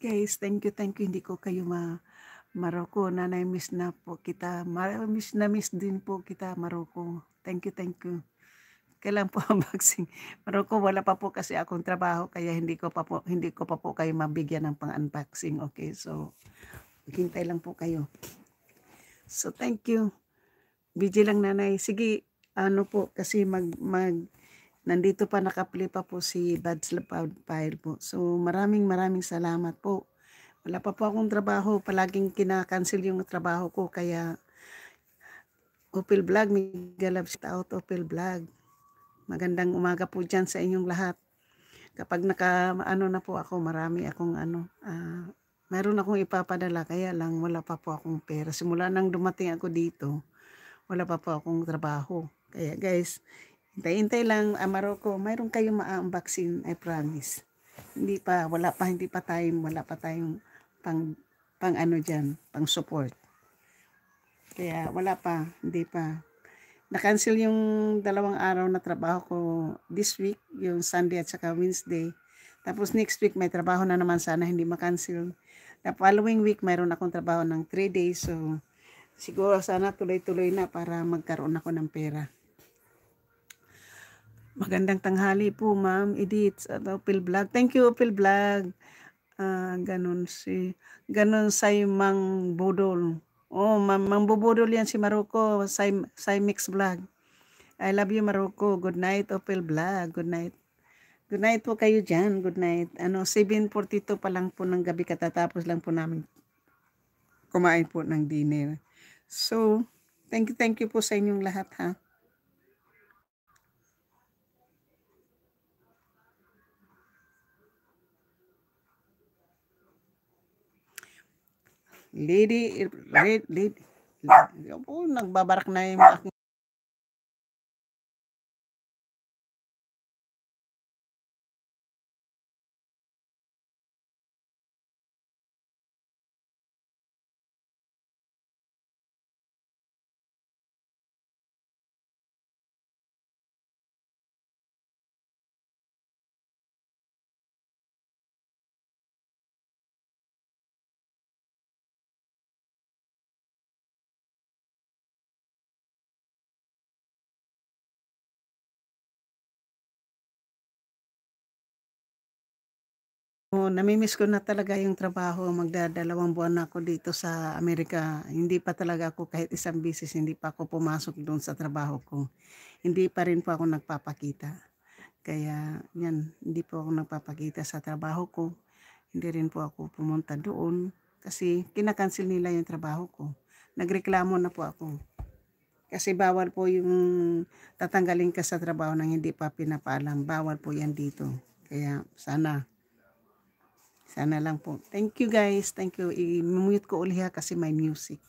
Guys, thank you, thank you. Hindi ko kayo Maroko, nanay miss na po kita. Miss din po kita, Maroko. Thank you, thank you. Kailan po ang vaccine? Maroko, wala pa po kasi akong trabaho kaya hindi ko pa po kayo mabigyan ng pang-unboxing. Okay, so hintay lang po kayo. So thank you. Busy lang nanay. Sige, ano po kasi nandito pa nakapli pa po si Bads File po. So maraming salamat po. Wala pa po akong trabaho. Palaging kinakancel yung trabaho ko. Kaya Opel Vlog, mega love shout out Opel Vlog. Magandang umaga po dyan sa inyong lahat. Kapag na po ako, marami akong meron akong ipapadala. Kaya lang wala pa po akong pera. Simula nang dumating ako dito, wala pa po akong trabaho. Kaya guys, hintay-hintay lang, Maroko, mayroon kayong ma-unboxing, I promise. Hindi pa tayong pang ano dyan, pang support. Kaya wala pa, hindi pa. Na-cancel yung 2 araw na trabaho ko this week, yung Sunday at saka Wednesday. Tapos next week may trabaho na naman, sana hindi ma-cancel. The following week mayroon akong trabaho ng 3 days, so siguro sana tuloy-tuloy na para magkaroon ako ng pera. Magandang tanghali po, Ma'am Edith at Opel Vlog. Thank you, Opel Vlog. Ganon say Mang Budol. Oh, Mang Bubudol yan si Maroko, say Mix Vlog. I love you, Maroko. Good night, Opel Vlog. Good night. Good night po kayo dyan. Good night. 7:42 pa lang po ng gabi, katatapos lang po namin kumain po ng dinner. So, thank you po sa inyong lahat, ha. Lady, nagbabarak na yung aking namimiss ko na talaga yung trabaho. Magdadalawang buwan na ako dito sa Amerika. Hindi pa talaga ako kahit isang bisis, hindi pa ako pumasok doon sa trabaho ko. Hindi pa rin po ako nagpapakita. Kaya yan, hindi po ako nagpapakita sa trabaho ko. Hindi rin po ako pumunta doon kasi kinakancel nila yung trabaho ko. Nagreklamo na po ako. Kasi bawal po yung tatanggalin ka sa trabaho nang hindi pa pinapaalam. Bawal po yan dito. Kaya sana lang po. Thank you guys. Thank you. I-mute ko uli ha kasi may music.